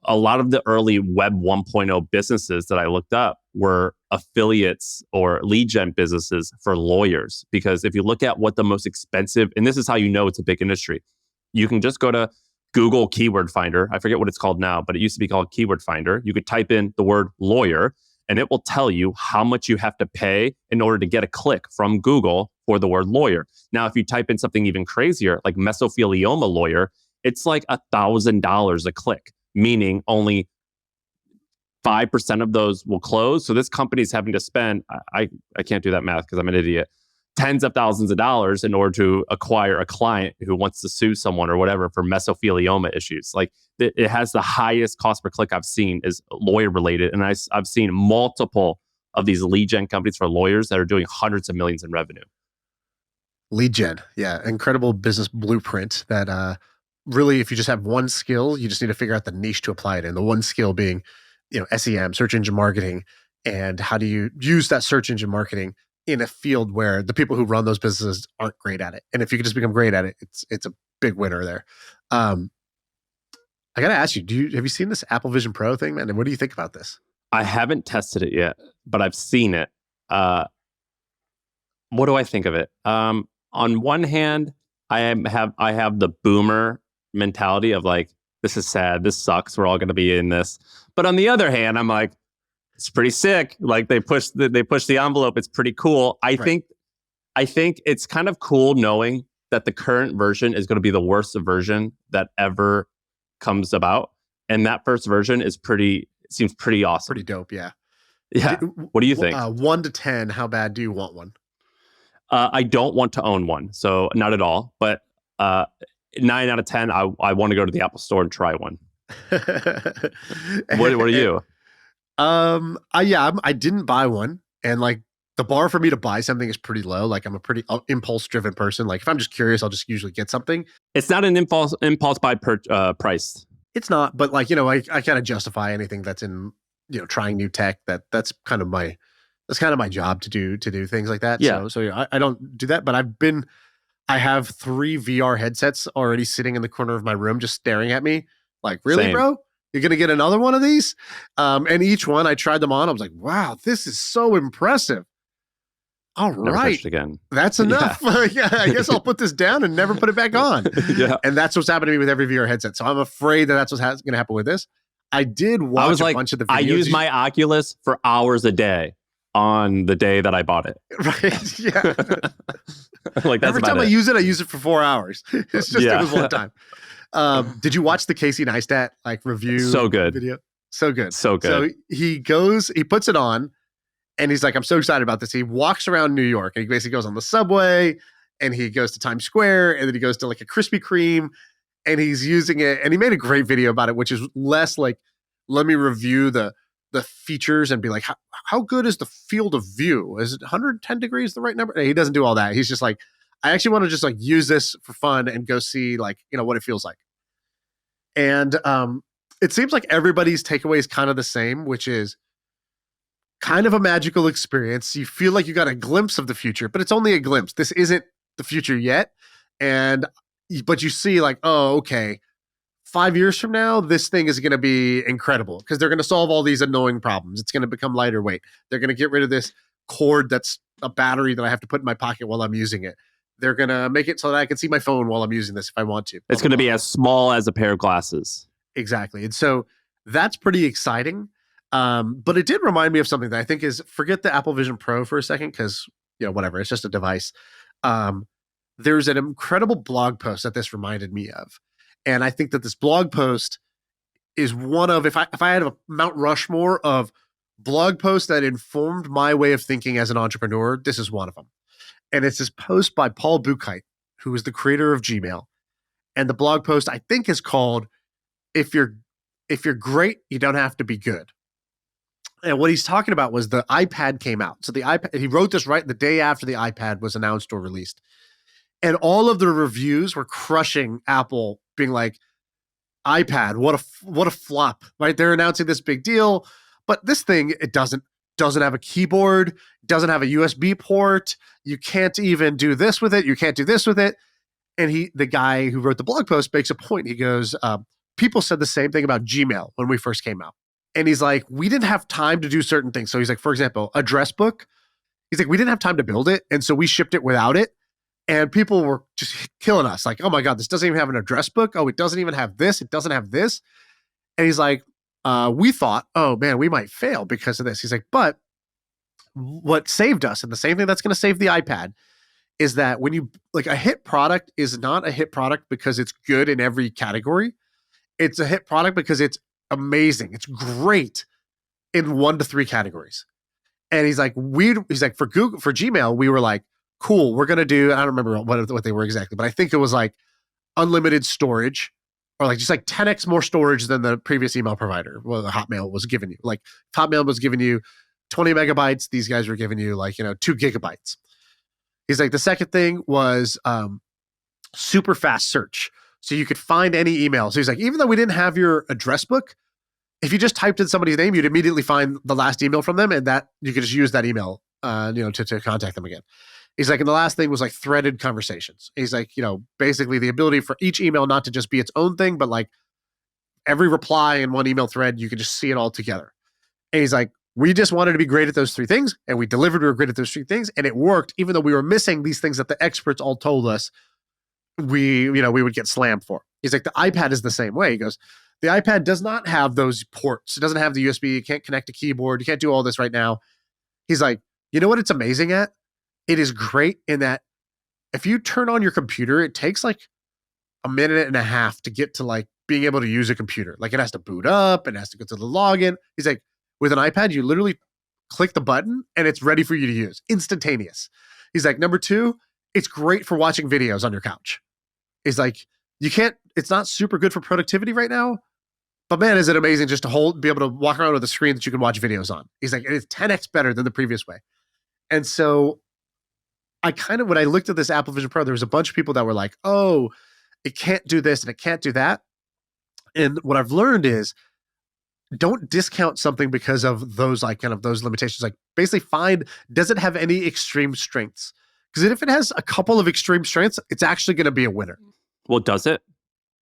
a lot of the early Web 1.0 businesses that I looked up were affiliates or lead gen businesses for lawyers. Because if you look at what the most expensive, and this is how you know it's a big industry, you can just go to Google Keyword Finder. I forget what it's called now, but it used to be called Keyword Finder. You could type in the word lawyer, and it will tell you how much you have to pay in order to get a click from Google for the word lawyer. Now, if you type in something even crazier, like mesothelioma lawyer, it's like $1,000 a click, meaning only 5% of those will close. So this company is having to spend, I can't do that math because I'm an idiot, tens of thousands of dollars in order to acquire a client who wants to sue someone or whatever for mesothelioma issues. Like it has the highest cost per click I've seen is lawyer related. And I've seen multiple of these lead gen companies for lawyers that are doing hundreds of millions in revenue. Lead gen. Yeah. Incredible business blueprint that really, if you just have one skill, you just need to figure out the niche to apply it in. The one skill being, SEM, search engine marketing. And how do you use that search engine marketing in a field where the people who run those businesses aren't great at it. And if you can just become great at it, it's a big winner there. I got to ask you, have you seen this Apple Vision Pro thing, man? And what do you think about this? I haven't tested it yet, but I've seen it. What do I think of it? On one hand, I have the boomer mentality of like, this is sad. This sucks. We're all going to be in this. But on the other hand, I'm like, it's pretty sick. Like they push the envelope. It's pretty cool. I think it's kind of cool knowing that the current version is going to be the worst version that ever comes about. And that first version seems pretty awesome. Pretty dope. Yeah. Yeah. What do you think? 1 to 10, how bad do you want one? I don't want to own one. So not at all. But 9 out of 10, I want to go to the Apple store and try one. What are you? I didn't buy one, and like the bar for me to buy something is pretty low. Like I'm a pretty impulse driven person. Like if I'm just curious, I'll just usually get something. It's not an impulse buy price. It's not, but like, I kind of justify anything that's in, trying new tech. That's kind of my job to do things like that. Yeah. So I don't do that, but I have 3 VR headsets already sitting in the corner of my room, just staring at me. Like, really, Same. bro? You're going to get another one of these? And each one, I tried them on. I was like, wow, this is so impressive. All Never right. touched again. That's enough. Yeah, I guess I'll put this down and never put it back on. Yeah. And that's what's happened to me with every VR headset. So I'm afraid that's what's going to happen with this. I did watch a bunch of the videos. I use my Oculus for hours a day on the day that I bought it. Right. Yeah. Like that's every time I use it for 4 hours. It's just, it was one time. Did you watch the Casey Neistat review? So good. Video? So good. So good. So he puts it on and he's like, I'm so excited about this. He walks around New York and he basically goes on the subway and he goes to Times Square and then he goes to like a Krispy Kreme and he's using it. And he made a great video about it, which is less like, let me review the the features and be like, how good is the field of view? Is it 110 degrees the right number? He doesn't do all that. He's just like, I actually want to just like use this for fun and go see like, what it feels like. And it seems like everybody's takeaway is kind of the same, which is kind of a magical experience. You feel like you got a glimpse of the future, but it's only a glimpse. This isn't the future yet. But you see like, oh, okay, 5 years from now, this thing is going to be incredible because they're going to solve all these annoying problems. It's going to become lighter weight. They're going to get rid of this cord that's a battery that I have to put in my pocket while I'm using it. They're going to make it so that I can see my phone while I'm using this if I want to. It's going to be as small as a pair of glasses. Exactly. And so that's pretty exciting. But it did remind me of something that I think is, forget the Apple Vision Pro for a second because, whatever, it's just a device. There's an incredible blog post that this reminded me of. And I think that this blog post is one of, if I had a Mount Rushmore of blog posts that informed my way of thinking as an entrepreneur, this is one of them. And it's this post by Paul Buchheit, who is the creator of Gmail. And the blog post, I think, is called, If You're Great, You Don't Have to Be Good. And what he's talking about was the iPad came out. So the iPad, he wrote this right the day after the iPad was announced or released. And all of the reviews were crushing Apple, being like, iPad, what a flop, right? They're announcing this big deal, but this thing, it doesn't have a keyboard, doesn't have a USB port. You can't even do this with it. You can't do this with it. And the guy who wrote the blog post makes a point. He goes, people said the same thing about Gmail when we first came out. And he's like, we didn't have time to do certain things. So he's like, for example, address book. He's like, we didn't have time to build it. And so we shipped it without it. And people were just killing us. Like, oh my God, this doesn't even have an address book. Oh, it doesn't even have this. It doesn't have this. And he's like, we thought, oh man, we might fail because of this. He's like, but what saved us, and the same thing that's going to save the iPad, is that when you, like, a hit product is not a hit product because it's good in every category. It's a hit product because it's amazing. It's great in 1 to 3 categories. And he's like, for Gmail, we were like, cool, we're going to do, I don't remember what they were exactly, but I think it was like unlimited storage, or like just like 10x more storage than the previous email provider. Well, the Hotmail was giving you. Like Hotmail was giving you 20 megabytes. These guys were giving you like, 2 gigabytes. He's like, the second thing was super fast search. So you could find any email. So he's like, even though we didn't have your address book, if you just typed in somebody's name, you'd immediately find the last email from them, and that you could just use that email, to contact them again. He's like, and the last thing was like threaded conversations. He's like, basically the ability for each email not to just be its own thing, but like every reply in one email thread, you can just see it all together. And he's like, we just wanted to be great at those 3 things, and we delivered. We were great at those 3 things, and it worked, even though we were missing these things that the experts all told us we would get slammed for. He's like, the iPad is the same way. He goes, the iPad does not have those ports. It doesn't have the USB. You can't connect a keyboard. You can't do all this right now. He's like, you know what it's amazing at? It is great in that if you turn on your computer, it takes like a minute and a half to get to like being able to use a computer. Like it has to boot up, it has to go to the login. He's like, with an iPad, you literally click the button and it's ready for you to use. Instantaneous. He's like, number 2, it's great for watching videos on your couch. He's like, it's not super good for productivity right now, but man, is it amazing just to be able to walk around with a screen that you can watch videos on. He's like, it is 10x better than the previous way. And so when I looked at this Apple Vision Pro, there was a bunch of people that were like, oh, it can't do this and it can't do that. And what I've learned is, don't discount something because of those those limitations. Like basically does it have any extreme strengths? Because if it has a couple of extreme strengths, it's actually going to be a winner. Well, does it?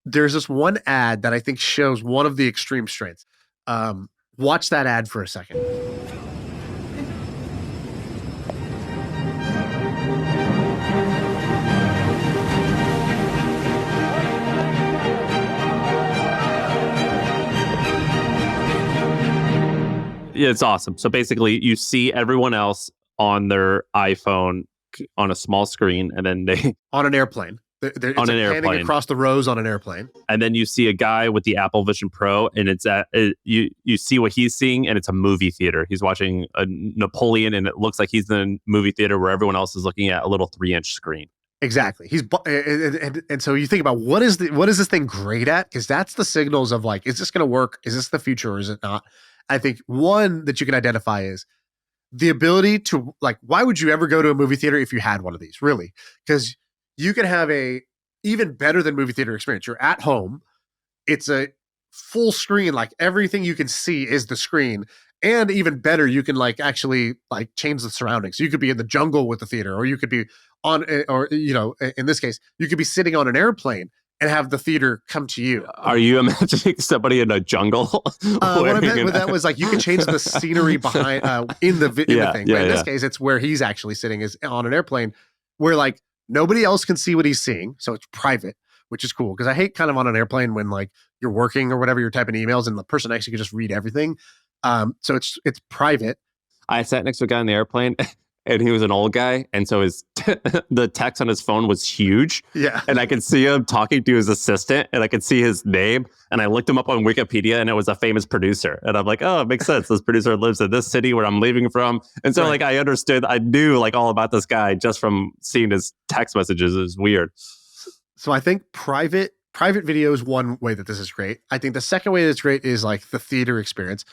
There's this one ad that I think shows one of the extreme strengths. Watch that ad for a second. Yeah, it's awesome. So basically, you see everyone else on their iPhone on a small screen, and then they on an airplane. It's on an airplane, panning across the rows on an airplane, and then you see a guy with the Apple Vision Pro, and you see what he's seeing, and it's a movie theater. He's watching a Napoleon, and it looks like he's in a movie theater where everyone else is looking at a little 3-inch screen. Exactly. And so you think about what is this thing great at? Because that's the signals of like, is this going to work? Is this the future or is it not? I think one that you can identify is the ability to, like, why would you ever go to a movie theater if you had one of these, really? Because you can have a even better than movie theater experience. You're at home. It's a full screen, like everything you can see is the screen. And even better, you can like actually like change the surroundings. You could be in the jungle with the theater, or you could be on, or, you know, in this case, you could be sitting on an airplane and have the theater come to you. Are you imagining somebody in a jungle? What I meant with that was like you could change the scenery behind in the thing. But in this case, it's where he's actually sitting is on an airplane, where like nobody else can see what he's seeing, so it's private, which is cool. Because I hate kind of on an airplane when like you're working or whatever, you're typing emails, and the person actually can just read everything. So it's private. I sat next to a guy on the airplane, and he was an old guy, and so his the text on his phone was huge. Yeah, and I could see him talking to his assistant, and I could see his name, and I looked him up on Wikipedia, and it was a famous producer, and I'm like, oh, it makes sense. This producer lives in this city where I'm leaving from, and so like I knew like all about this guy just from seeing his text messages. It was weird. So I think private video is one way that this is great. I think the second way that's great is like the theater experience.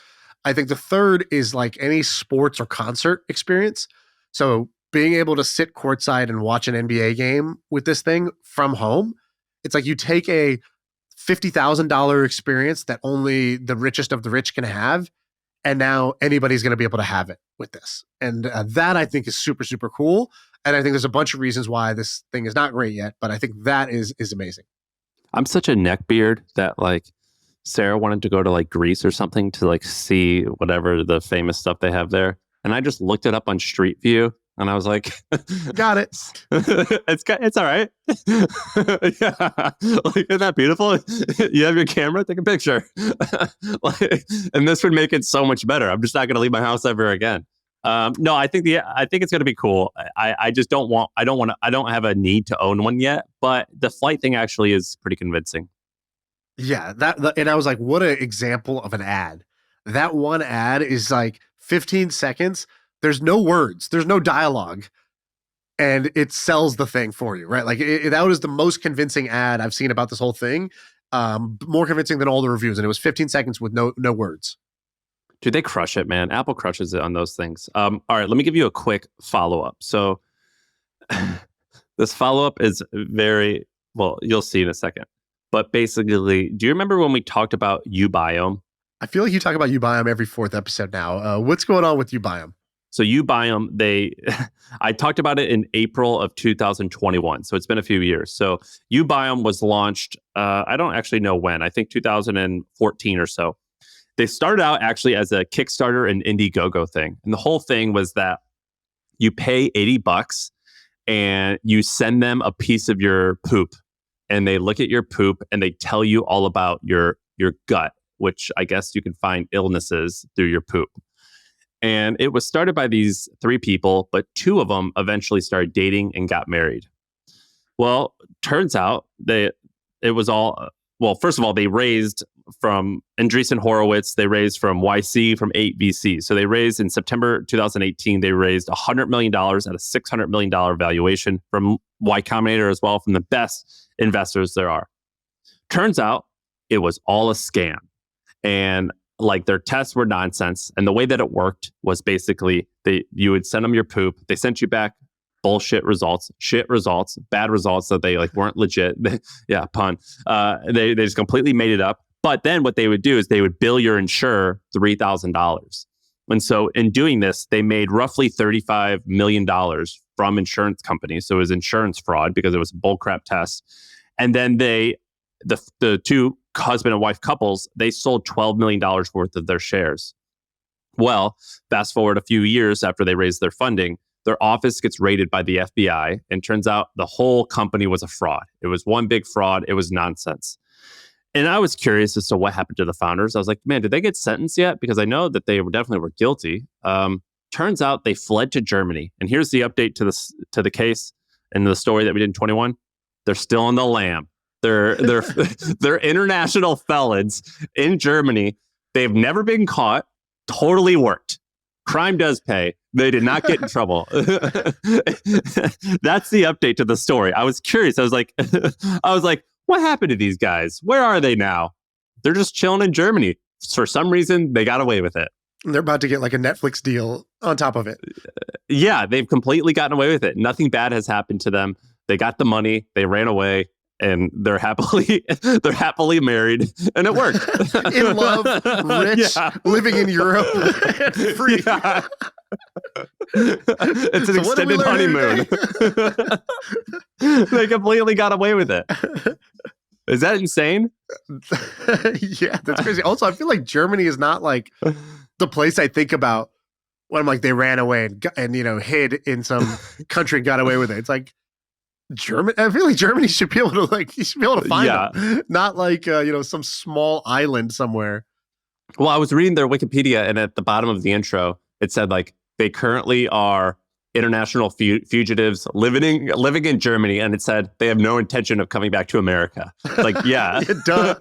I think the third is like any sports or concert experience. So being able to sit courtside and watch an NBA game with this thing from home, it's like you take a $50,000 experience that only the richest of the rich can have, and now anybody's going to be able to have it with this. And that I think is super, super cool. And I think there's a bunch of reasons why this thing is not great yet, but I think that is amazing. I'm such a neckbeard that like Sarah wanted to go to like Greece or something to like see whatever the famous stuff they have there. And I just looked it up on Street View, and I was like, got it. It's all right. Yeah. Like, isn't that beautiful? You have your camera, take a picture. Like, and this would make it so much better. I'm just not going to leave my house ever again. No, I think it's going to be cool. I just don't have a need to own one yet, but the flight thing actually is pretty convincing. Yeah, and I was like, what an example of an ad. That one ad is like 15 seconds. There's no words. There's no dialogue. And it sells the thing for you, right? Like that was the most convincing ad I've seen about this whole thing. More convincing than all the reviews. And it was 15 seconds with no words. Dude, they crush it, man. Apple crushes it on those things. All right, let me give you a quick follow-up. So this follow-up is very, well, you'll see in a second. But basically, do you remember when we talked about uBiome? I feel like you talk about uBiome every fourth episode now. What's going on with uBiome? So uBiome, I talked about it in April of 2021. So it's been a few years. So uBiome was launched, I don't actually know when, I think 2014 or so. They started out actually as a Kickstarter and Indiegogo thing. And the whole thing was that you pay $80 and you send them a piece of your poop. And they look at your poop and they tell you all about your gut, which I guess you can find illnesses through your poop. And it was started by these 3 people, but 2 of them eventually started dating and got married. Well, turns out it was all, well, first of all, they raised from Andreessen Horowitz, they raised from YC, from 8VC. So they raised in September 2018, they raised $100 million at a $600 million valuation from Y Combinator as well, from the best investors there are. Turns out it was all a scam. And like their tests were nonsense. And the way that it worked was basically you would send them your poop. They sent you back bullshit results, shit results, bad results that they like weren't legit. Yeah, pun. They just completely made it up. But then what they would do is they would bill your insurer $3,000. And so in doing this, they made roughly $35 million from insurance companies. So it was insurance fraud because it was a bullcrap test. And then the 2 husband and wife couples, they sold $12 million worth of their shares. Well, fast forward a few years after they raised their funding, their office gets raided by the FBI, and turns out the whole company was a fraud. It was one big fraud. It was nonsense. And I was curious as to what happened to the founders. I was like, man, did they get sentenced yet? Because I know that they definitely were guilty. Turns out they fled to Germany. And here's the update to the case and the story that we did in 21. They're still on the lam. They're international felons in Germany. They've never been caught. Totally worked. Crime does pay. They did not get in trouble. That's the update to the story. I was curious. I was like, what happened to these guys? Where are they now? They're just chilling in Germany. for some reason, they got away with it. And they're about to get like a Netflix deal on top of it. Yeah, they've completely gotten away with it. Nothing bad has happened to them. They got the money. They ran away. And they're happily married, and it worked. In love, rich, living in Europe, and free. Yeah. It's an extended honeymoon. They completely got away with it. Is that insane? Yeah, that's crazy. Also, I feel like Germany is not like the place I think about when I'm like they ran away and hid in some country and got away with it. It's like German. I feel like Germany should be able to find them, not like some small island somewhere. Well, I was reading their Wikipedia, and at the bottom of the intro, it said like they currently are international fugitives living in Germany, and it said they have no intention of coming back to America. Like, yeah, duh.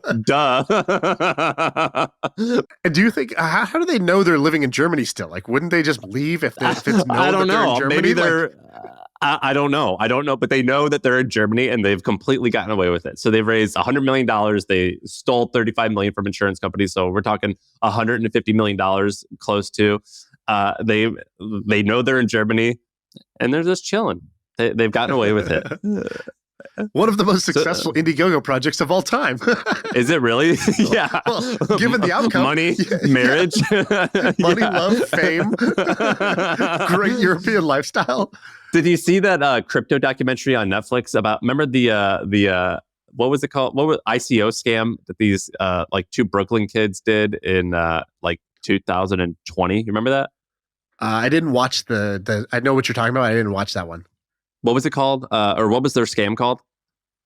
And do you think how do they know they're living in Germany still? Like, wouldn't they just leave if it's known I don't that they're know. in Germany? Maybe they're. I don't know. But they know that they're in Germany, and they've completely gotten away with it. So they've raised $100 million. They stole $35 million from insurance companies. So we're talking $150 million close to. They know they're in Germany, and they're just chilling. They've gotten away with it. One of the most successful Indiegogo projects of all time. Is it really? Yeah. Well, given the outcome. Money, marriage. Money, love, fame. Great European lifestyle. Did you see that crypto documentary on Netflix about, remember the what was it called? What was ICO scam that these like two Brooklyn kids did in like 2020? You remember that? I didn't watch the I know what you're talking about. I didn't watch that one. What was it called? Or what was their scam called?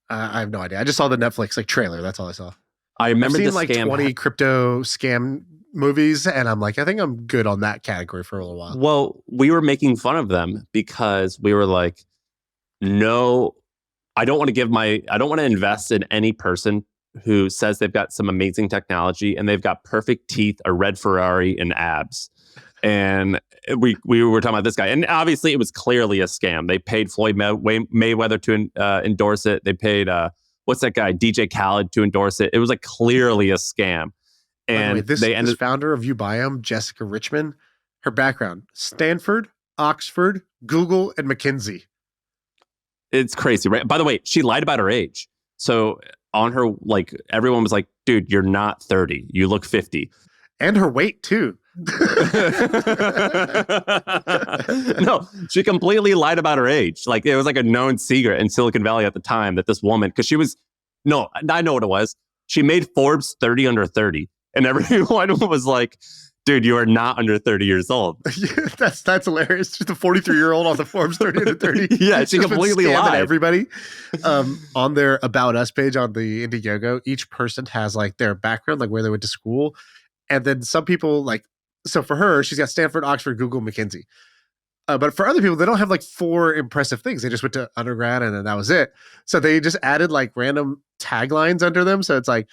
I have no idea. I just saw the Netflix like trailer. That's all I saw. I remember I've seen the like scam 20 crypto scam movies, and I'm like, I think I'm good on that category for a little while. Well, we were making fun of them because we were like, no, I don't want to invest in any person who says they've got some amazing technology and they've got perfect teeth, a red Ferrari, and abs. And we were talking about this guy, and obviously it was clearly a scam. They paid Floyd Mayweather to endorse it. They paid what's that guy, DJ Khaled, to endorse it. It was like clearly a scam. And this founder of uBiome, Jessica Richmond, her background: Stanford, Oxford, Google, and McKinsey. It's crazy, right? By the way, she lied about her age. So on her, like, everyone was like, dude, you're not 30. You look 50. And her weight, too. No, she completely lied about her age. Like, it was like a known secret in Silicon Valley at the time that this woman, because I know what it was. She made Forbes 30 under 30. And everyone was like, dude, you are not under 30 years old. Yeah, that's hilarious. Just a 43-year-old on the Forbes 30 under 30. Yeah, she completely lied. Everybody. On their About Us page on the Indiegogo, each person has like their background, like where they went to school. And then some people so for her, she's got Stanford, Oxford, Google, McKinsey. But for other people, they don't have like 4 impressive things. They just went to undergrad and then that was it. So they just added like random taglines under them. So it's like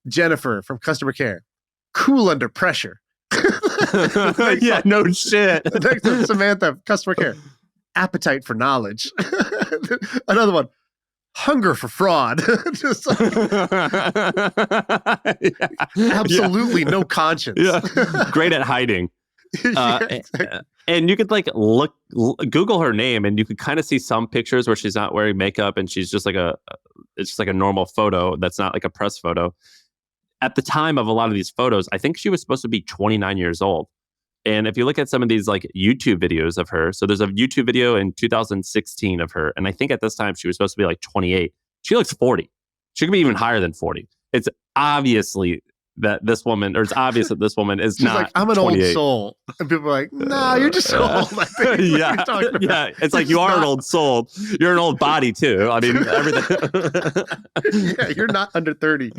Jennifer from customer care, cool under pressure. Yeah, no shit. Next to Samantha, customer care, appetite for knowledge. Another one, hunger for fraud. Just absolutely no conscience. Yeah. Great at hiding. Exactly. And you could like Google her name, and you could kind of see some pictures where she's not wearing makeup, and she's just like it's just like a normal photo that's not like a press photo. At the time of a lot of these photos, I think she was supposed to be 29 years old. And if you look at some of these like YouTube videos of her, so there's a YouTube video in 2016 of her, and I think at this time she was supposed to be like 28. She looks 40. She could be even higher than 40. It's obviously that this woman, or it's obvious that this woman is She's not. like, I'm an 28. old soul, and people are like, no, you're just old. I think Yeah, yeah. It's like you are an old soul. You're an old body too. I mean, everything. Yeah, you're not under 30.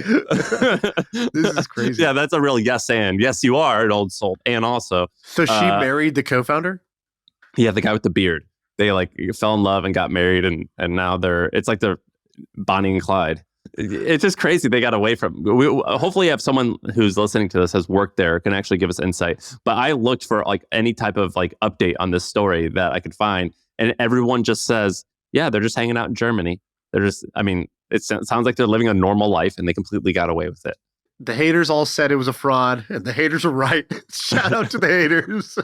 This is crazy. Yeah, that's a real yes and. Yes, you are an old soul. And also. So she married the co-founder? Yeah, the guy with the beard. They like fell in love and got married, and now it's like they're Bonnie and Clyde. It's just crazy they got away from. We hopefully have someone who's listening to this has worked there, can actually give us insight. But I looked for like any type of like update on this story that I could find, and everyone just says, yeah, they're just hanging out in Germany. They're just, I mean, it sounds like they're living a normal life, and they completely got away with it. The haters all said it was a fraud, and the haters were right. Shout out to the haters.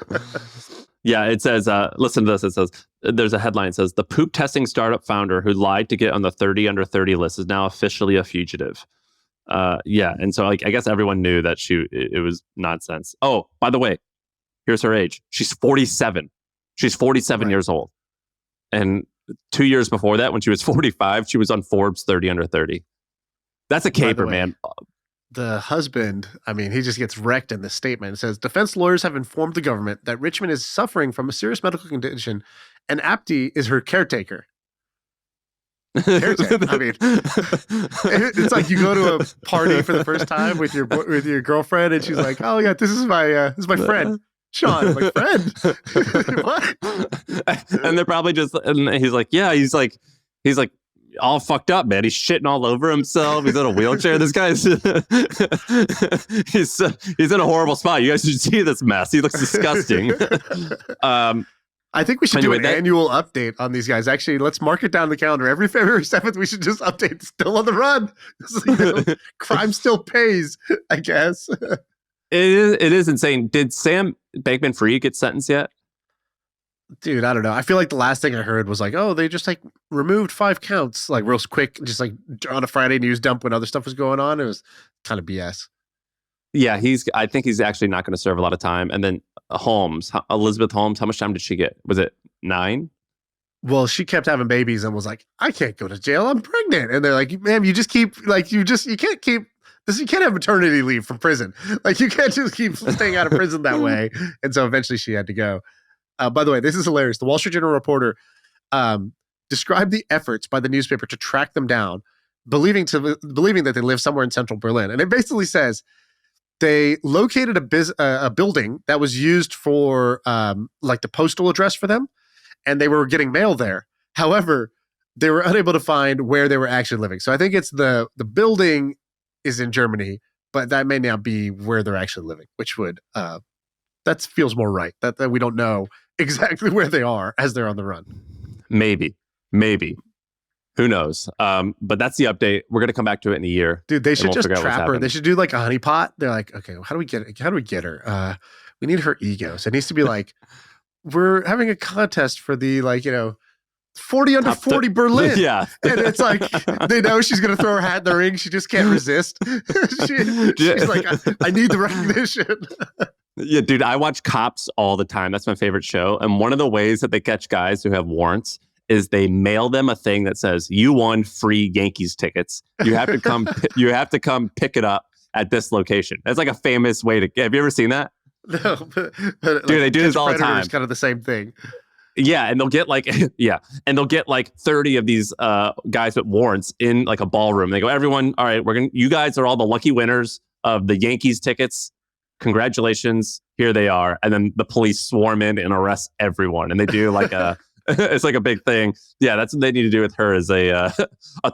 Yeah, it says, listen to this. It says, there's a headline. It says, the poop testing startup founder who lied to get on the 30 under 30 list is now officially a fugitive. Yeah, and so like I guess everyone knew that it was nonsense. Oh, by the way, here's her age. She's 47. She's 47 years old. And 2 years before that, when she was 45, she was on Forbes 30 under 30. That's a caper, man. The husband, I mean, he just gets wrecked in this statement. It says, defense lawyers have informed the government that Richmond is suffering from a serious medical condition and Apti is her caretaker. I mean, it's like you go to a party for the first time with your girlfriend and she's like, oh yeah, this is my friend. Shaan, my friend. What? And they're probably just, and he's like, yeah, he's like all fucked up, man. He's shitting all over himself. He's in a wheelchair. This guy's he's in a horrible spot. You guys should see this mess. He looks disgusting. I think we should do an annual update on these guys. Actually, let's mark it down the calendar. Every February 7th, we should just update. Still on the run. Crime still pays, I guess. It is insane. Did Sam Bankman-Fried get sentenced yet? Dude, I don't know. I feel like the last thing I heard was like, oh, they just like removed 5 counts, like real quick, just like on a Friday news dump when other stuff was going on. It was kind of BS. Yeah, I think he's actually not going to serve a lot of time. And then Elizabeth Holmes, how much time did she get? Was it 9? Well, she kept having babies and was like, I can't go to jail. I'm pregnant. And they're like, ma'am, you can't have maternity leave from prison. Like you can't just keep staying out of prison that way. And so eventually she had to go. By the way, this is hilarious. The Wall Street Journal reporter described the efforts by the newspaper to track them down, believing that they live somewhere in central Berlin. And it basically says they located a building that was used for like the postal address for them, and they were getting mail there. However, they were unable to find where they were actually living. So I think it's the building is in Germany, but that may not be where they're actually living, which would that feels more right. That we don't know exactly where they are as they're on the run. Maybe. Who knows? But that's the update. We're going to come back to it in a year. Dude, they should just trap her. They should do like a honeypot. They're like, okay, how do we get her? We need her ego. So it needs to be like, we're having a contest for the 40 under 40 Berlin. Yeah. And it's like, they know she's going to throw her hat in the ring. She just can't resist. She's like, I need the recognition. Yeah, dude, I watch Cops all the time. That's my favorite show. And one of the ways that they catch guys who have warrants is they mail them a thing that says, you won free Yankees tickets. You have to come pick it up at this location. That's like a famous way to, have you ever seen that? No, but dude, they do this all the time. It's kind of the same thing. Yeah, and they'll get like 30 of these guys with warrants in like a ballroom. They go, everyone, all right, you guys are all the lucky winners of the Yankees tickets. Congratulations, here they are. And then the police swarm in and arrest everyone. And they do like it's like a big thing. Yeah, that's what they need to do with her is a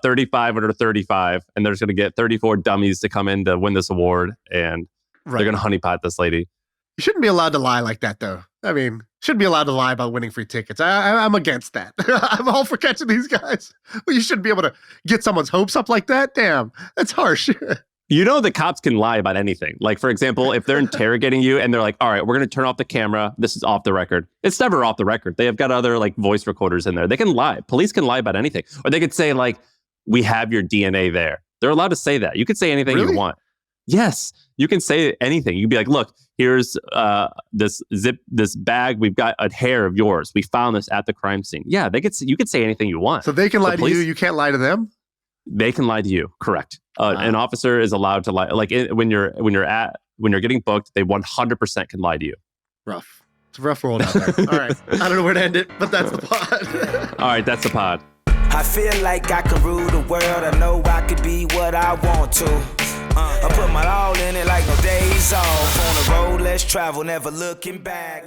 35 under 35. And they're just going to get 34 dummies to come in to win this award. And they're going to honeypot this lady. You shouldn't be allowed to lie like that, though. I mean, shouldn't be allowed to lie about winning free tickets. I'm against that. I'm all for catching these guys. But you shouldn't be able to get someone's hopes up like that. Damn, that's harsh. You know, the cops can lie about anything. Like, for example, if they're interrogating you and they're like, all right, we're going to turn off the camera. This is off the record. It's never off the record. They have got other like voice recorders in there. They can lie. Police can lie about anything. Or they could say like, we have your DNA there. They're allowed to say that. You could say anything you want. Yes, you can say anything. You can be like, look, here's this bag. We've got a hair of yours. We found this at the crime scene. Yeah, you could say anything you want. So they can lie to you. You can't lie to them. They can lie to you. Correct. An officer is allowed to lie. Like when you're getting booked, they 100% can lie to you. Rough. It's a rough world out there. All right. I don't know where to end it, but that's the pod. All right, that's the pod. I feel like I can rule the world. I know I could be what I want to. I put my all in it like no days off. On the road, let's travel, never looking back.